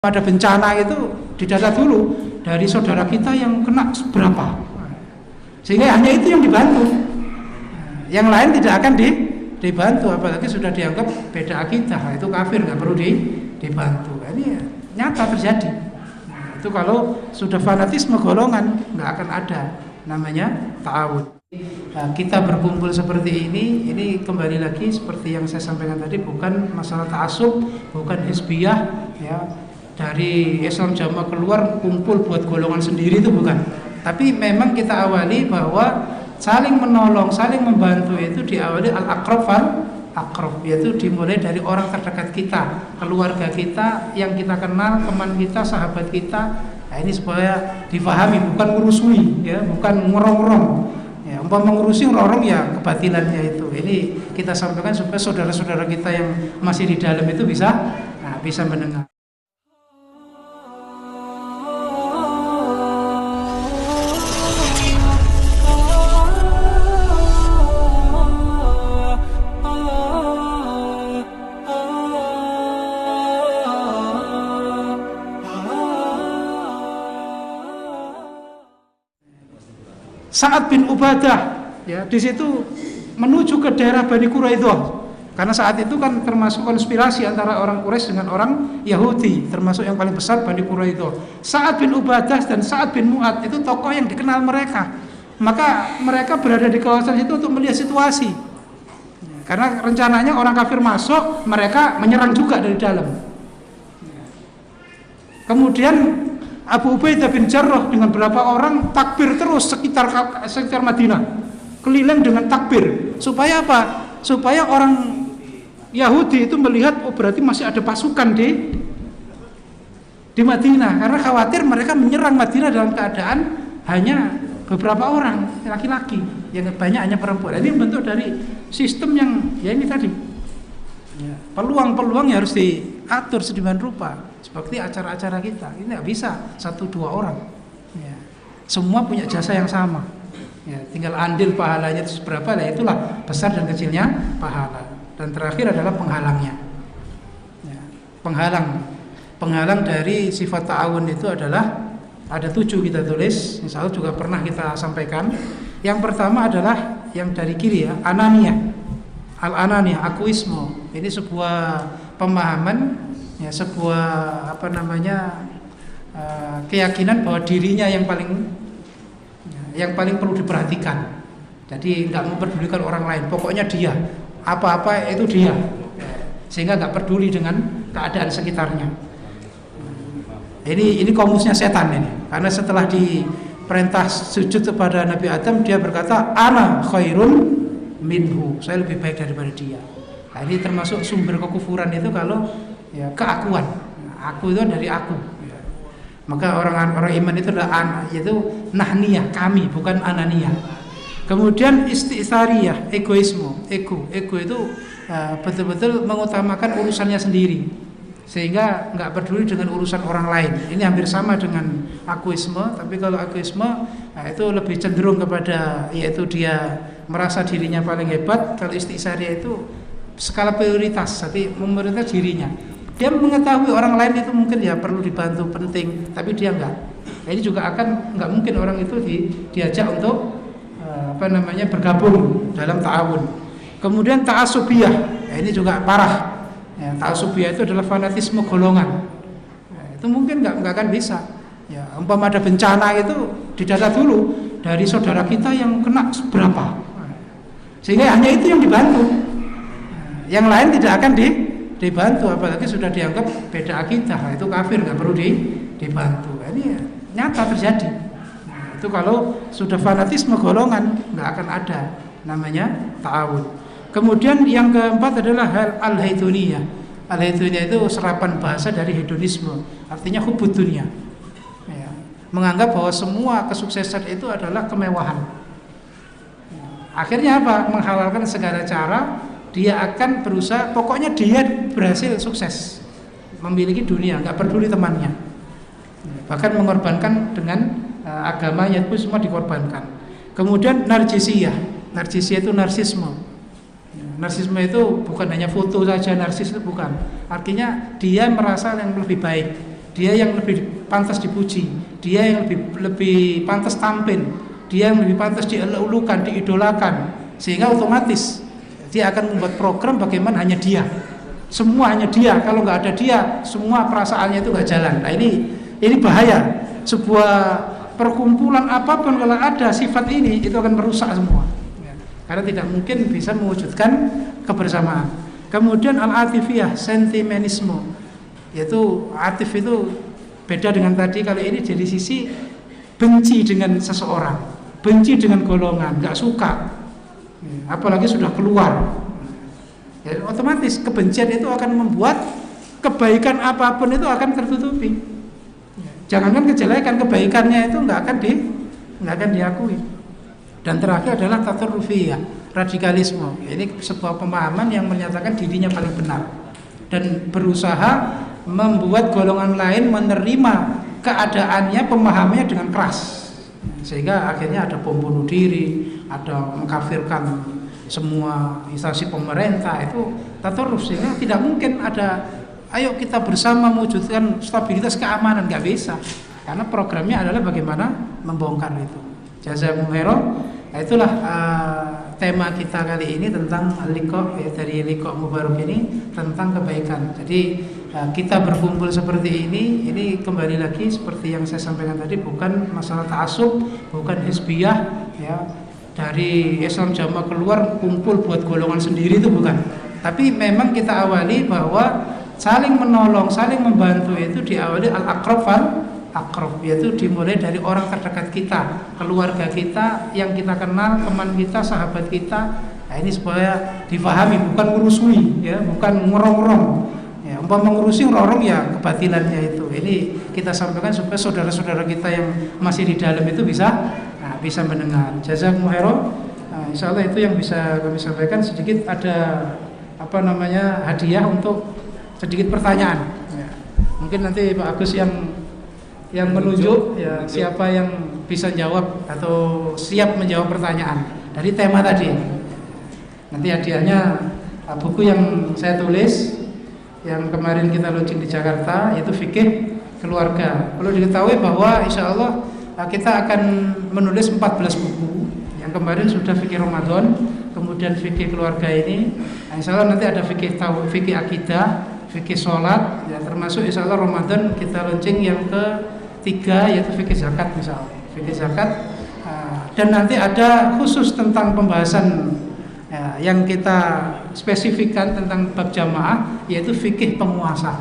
Pada bencana itu didata dulu dari saudara kita yang kena berapa, sehingga hanya itu yang dibantu, yang lain tidak akan dibantu, apalagi sudah dianggap beda akidah, itu kafir, nggak perlu dibantu. Ini ya, nyata terjadi. Itu kalau sudah fanatisme golongan nggak akan ada namanya ta'awun. Kita berkumpul seperti ini kembali lagi seperti yang saya sampaikan tadi, bukan masalah ta'assub, bukan hizbiyah ya. Dari Islam Jamaah keluar kumpul buat golongan sendiri, itu bukan. Tapi memang kita awali bahwa saling menolong, saling membantu itu diawali al-aqrab fal-aqrab, yaitu dimulai dari orang terdekat kita, keluarga kita yang kita kenal, teman kita, sahabat kita. Nah, ini supaya difahami, bukan ngurusui ya, bukan ngerong-ngerong. Ya, umpama mengurusi orang ya kebatilannya itu. Ini kita sampaikan supaya saudara-saudara kita yang masih di dalam itu bisa mendengar. Sa'ad bin Ubadah ya, di situ menuju ke daerah Bani Quraidah, karena saat itu kan termasuk konspirasi antara orang Quraisy dengan orang Yahudi, termasuk yang paling besar Bani Quraidah. Sa'ad bin Ubadah dan Sa'ad bin Mu'ad itu tokoh yang dikenal mereka, maka mereka berada di kawasan itu untuk melihat situasi, karena rencananya orang kafir masuk, mereka menyerang juga dari dalam. Kemudian Abu Ubaidah bin Jarrah dengan beberapa orang takbir terus sekitar Madinah, keliling dengan takbir. Supaya apa? Supaya orang Yahudi itu melihat, oh berarti masih ada pasukan di Madinah, karena khawatir mereka menyerang Madinah dalam keadaan hanya beberapa orang laki-laki, yang banyak hanya perempuan. Ini bentuk dari sistem yang ya ini tadi, peluang-peluang yang harus diatur sedemikian rupa. Seperti acara-acara kita, ini nggak bisa 1-2 orang ya. Semua punya jasa yang sama ya, tinggal andil pahalanya itu seberapa, lah itulah besar dan kecilnya pahala. Dan terakhir adalah penghalangnya ya. Penghalang dari sifat ta'awun itu adalah ada 7 kita tulis, insya Allah juga pernah kita sampaikan. Yang pertama adalah yang dari kiri ya, ananiyah, al-ananiyah, akuisme. Ini sebuah pemahaman ya, sebuah keyakinan bahwa dirinya yang paling perlu diperhatikan. Jadi nggak memperdulikan orang lain, pokoknya dia, apa-apa itu dia, sehingga nggak peduli dengan keadaan sekitarnya. Ini komusnya setan ini, karena setelah diperintah sujud kepada Nabi Adam, dia berkata ana khairun minhu, saya lebih baik daripada dia. Nah, ini termasuk sumber kekufuran itu kalau ya, keakuan. Aku itu dari aku ya. Maka orang iman itu adalah yaitu nahniyah, kami, bukan ananiyah. Kemudian istisariyah, egoisme. Ego itu betul-betul mengutamakan urusannya sendiri, sehingga nggak peduli dengan urusan orang lain. Ini hampir sama dengan akuisme, tapi kalau akuisme itu lebih cenderung kepada yaitu dia merasa dirinya paling hebat. Kalau istisariyah itu skala prioritas, jadi memprioritaskan dirinya. Dia mengetahui orang lain itu mungkin ya perlu dibantu, penting, tapi dia enggak. Nah, ini juga akan enggak mungkin orang itu diajak untuk bergabung dalam ta'awun. Kemudian ta'asubiyah, ya, ini juga parah. Ya, ta'asubiyah itu adalah fanatisme golongan. Ya, itu mungkin enggak akan bisa. Ya, umpama ada bencana itu didata dulu dari saudara kita yang kena berapa, sehingga hanya itu yang dibantu. Yang lain tidak akan dibantu, apalagi sudah dianggap beda akidah, itu kafir, nggak perlu dibantu. Ini ya, nyata terjadi. Nah, itu kalau sudah fanatisme golongan nggak akan ada namanya ta'awun. Kemudian yang keempat adalah al-haiduniyah. Al-haiduniyah itu serapan bahasa dari hedonisme, artinya hubud dunia ya, menganggap bahwa semua kesuksesan itu adalah kemewahan. Akhirnya apa? Menghalalkan segala cara. Dia akan berusaha, pokoknya dia berhasil sukses, memiliki dunia, nggak peduli temannya, bahkan mengorbankan dengan agamanya itu semua dikorbankan. Kemudian narcisiyah itu narsisme. Narsisme itu bukan hanya foto saja, narsis itu bukan. Artinya dia merasa yang lebih baik, dia yang lebih pantas dipuji, dia yang lebih pantas tampil, dia yang lebih pantas dielulukan, diidolakan, sehingga otomatis dia akan membuat program bagaimana hanya dia, semua hanya dia. Kalau nggak ada dia, semua perasaannya itu nggak jalan. Nah ini bahaya. Sebuah perkumpulan apapun kalau ada sifat ini, itu akan merusak semua, karena tidak mungkin bisa mewujudkan kebersamaan. Kemudian al-atifiyah, sentimentalisme, yaitu atif itu beda dengan tadi. Kalau ini dari sisi benci dengan seseorang, benci dengan golongan, nggak suka, apalagi sudah keluar, ya, otomatis kebencian itu akan membuat kebaikan apapun itu akan tertutupi. Jangankan kejelekan, kebaikannya itu nggak akan diakui. Dan terakhir adalah tatarrufiyah, radikalisme. Ini sebuah pemahaman yang menyatakan dirinya paling benar dan berusaha membuat golongan lain menerima keadaannya, pemahamannya dengan keras, sehingga akhirnya ada bom bunuh diri, ada mengkafirkan semua instansi pemerintah. Itu tatarruf, sehingga tidak mungkin ada ayo kita bersama mewujudkan stabilitas keamanan, nggak bisa, karena programnya adalah bagaimana membongkar itu. Jazakumullah khairan. Nah, itulah tema kita kali ini tentang liqa, ya, dari liqa mubarak ini tentang kebaikan. Jadi kita berkumpul seperti ini kembali lagi seperti yang saya sampaikan tadi, bukan masalah ta'assub, bukan hizbiyah, ya, dari Islam Jamaah keluar kumpul buat golongan sendiri, itu bukan. Tapi memang kita awali bahwa saling menolong, saling membantu itu diawali al-aqrab fal-aqrab, yaitu dimulai dari orang terdekat kita, keluarga kita yang kita kenal, teman kita, sahabat kita. Nah, ini supaya difahami, bukan ngurusui, ya, bukan ngerong-ngerong. Ya, umpama ngurusi ngerong ya kebatilannya itu. Ini kita sampaikan supaya saudara-saudara kita yang masih di dalam itu bisa mendengar. Jazakumullah khairan. Insyaallah itu yang bisa kami sampaikan. Sedikit ada hadiah untuk sedikit pertanyaan, ya. Mungkin nanti Pak Agus yang menunjuk, ya, siapa yang bisa jawab atau siap menjawab pertanyaan dari tema tadi. Nanti hadiahnya buku yang saya tulis yang kemarin kita launching di Jakarta, yaitu Fikih Keluarga. Perlu diketahui bahwa insya Allah kita akan menulis 14 buku. Yang kemarin sudah Fikih Ramadan, kemudian Fikih Keluarga ini. Nah, insya Allah nanti ada Fikih Akidah, Fikih Sholat, ya, termasuk insya Allah Ramadan kita launching yang ketiga, yaitu Fikih Zakat misalnya, Fikih Zakat. Dan nanti ada khusus tentang pembahasan, ya, yang kita spesifikkan tentang bab jamaah, yaitu Fikih Penguasa.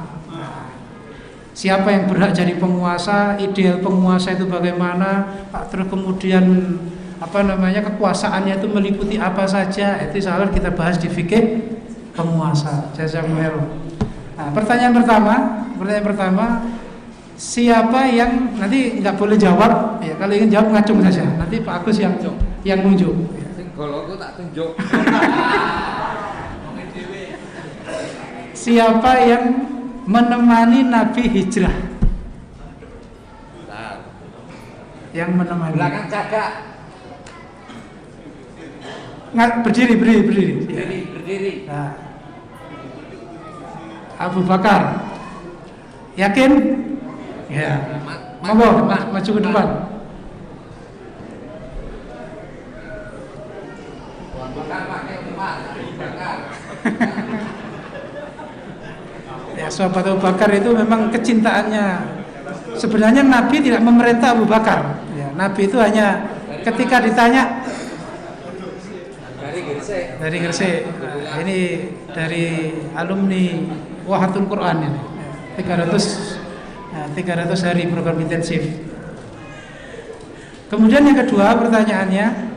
Siapa yang berhak jadi penguasa, ideal penguasa itu bagaimana, terus kemudian kekuasaannya itu meliputi apa saja, itu insya Allah kita bahas di Fikih Penguasa. Jazakumullah khairan. Nah, pertanyaan pertama, siapa yang nanti nggak boleh jawab, ya, kalau ingin jawab ngacung saja. Nanti Pak Agus yang nunjuk. Kalau aku tak tunjuk. Siapa yang menemani Nabi hijrah? Yang menemani. Belakang jaga. Berdiri. Berdiri. Nah. Abu Bakar. Yakin? Ya. Monggo, maju ke depan. Ya, sahabat Abu Bakar itu memang kecintaannya. Sebenarnya Nabi tidak memerintah Abu Bakar. Ya, Nabi itu hanya ketika ditanya dari Gresik. Ini dari alumni Wahatul Quran ini. 300 hari program intensif. Kemudian yang kedua pertanyaannya,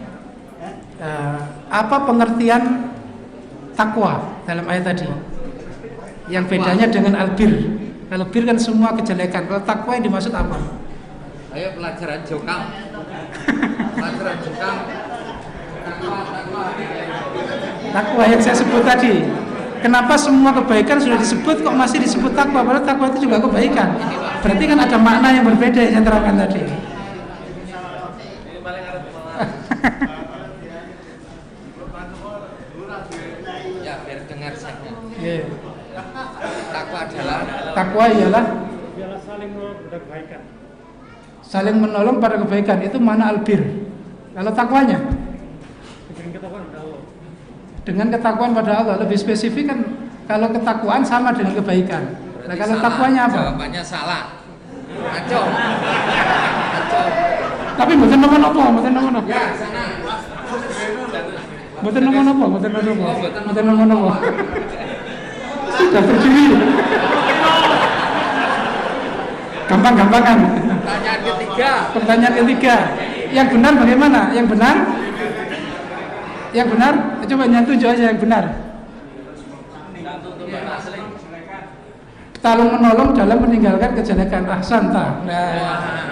apa pengertian takwa dalam ayat tadi? Yang bedanya dengan albir. Kalau bir kan semua kejelekan. Kalau takwa yang dimaksud apa? Ayo pelajaran jokam. Pelajaran jokam. Takwa yang saya sebut tadi. Kenapa semua kebaikan sudah disebut kok masih disebut takwa? Padahal takwa itu juga kebaikan. Berarti kan ada makna yang berbeda yang saya terangkan tadi. Ya, biar dengar saya. Yeah. Takwa adalah Takwa ialah Saling menolong pada kebaikan itu mana albir. Kalau takwanya? Dengan ketakwaan pada Allah. Lebih spesifik kan kalau ketakwaan sama dengan kebaikan. Nah, kalau salah. takwanya apa? Jawabannya salah. Ngaco. Tapi mboten nopo-nopo. Ya, sana. Mboten nopo. Sudah berdiri. Gampang-gampangan. Pertanyaan ketiga. Yang benar bagaimana? Yang benar? Coba nyantu aja yang benar. Saling menolong dalam meninggalkan kejelekan. Ahsanta. Nah.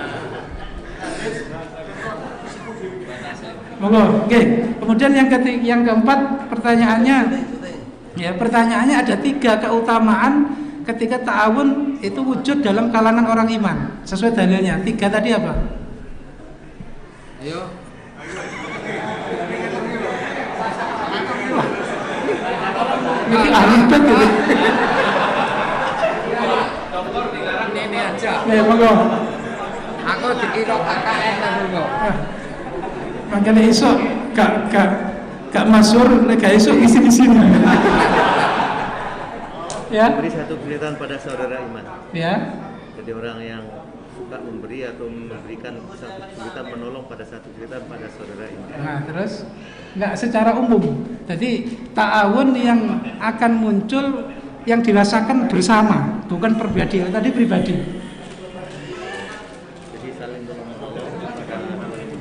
Monggo. Oke. Kemudian yang keempat pertanyaannya ada 3 keutamaan ketika ta'awun itu wujud dalam kalangan orang iman. Sesuai dalilnya. 3 tadi apa? Ayo. Ini alibet gitu. Ini aja. Ya, monggo. Aku dikira KKN dulu. Makanya esok gak masur, gak esok isi di sini. Ya. Beri satu kegiatan pada saudara iman. Ya. Jadi orang yang suka memberi atau memberikan satu kegiatan, menolong pada satu kegiatan pada saudara iman. Nah, terus nggak secara umum. Jadi ta'awun yang akan muncul yang dirasakan bersama, bukan pribadi. Tadi pribadi. Jadi saling menolong pada memberikan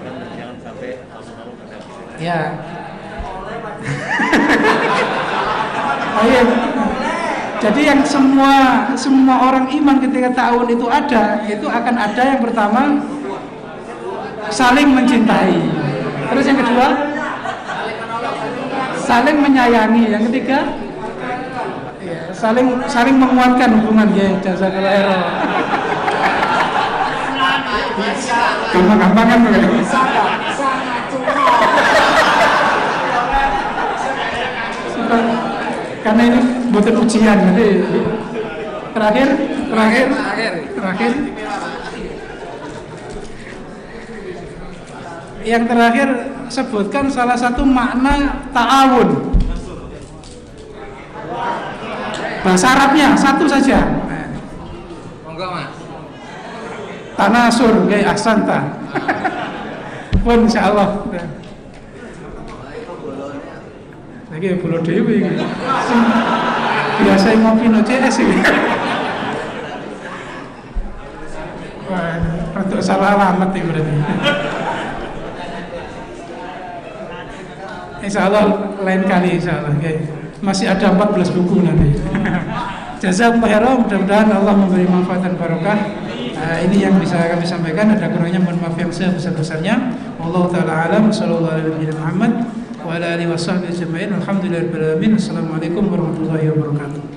dan jangan sampai menolong pada Ya. Ayo. Jadi yang semua orang iman ketika ta'awun itu ada, itu akan ada yang pertama saling mencintai. Terus yang kedua saling menyayangi. Yang ketiga ya, saling menguatkan hubungan ya, jazakallahu khairan. Gampang-gampang kan karena ini bukan ujian. Jadi terakhir yang terakhir sebutkan salah satu makna ta'awun. Bahasa Arabnya satu saja. Monggo, Mas. Tanasur kayak ahsanta. Pun insyaallah. Lagi pulau dewi. Biasa ngopi no CS ini. Wah, untuk salah alamat ini berarti. Insyaallah lain kali insyaallah. Okay. Masih ada 14 buku nanti. Jazakumullah khairan, mudah-mudahan Allah memberi manfaat dan barokah. Ini yang bisa kami sampaikan. Ada kurangnya mohon maaf yang sebesar-besarnya. Wallahu taala alam. Sallallahu alaihi Muhammad wa ala alihi washabbihi ajma'in. Alhamdulillahirabbil alamin. Assalamualaikum warahmatullahi wabarakatuh.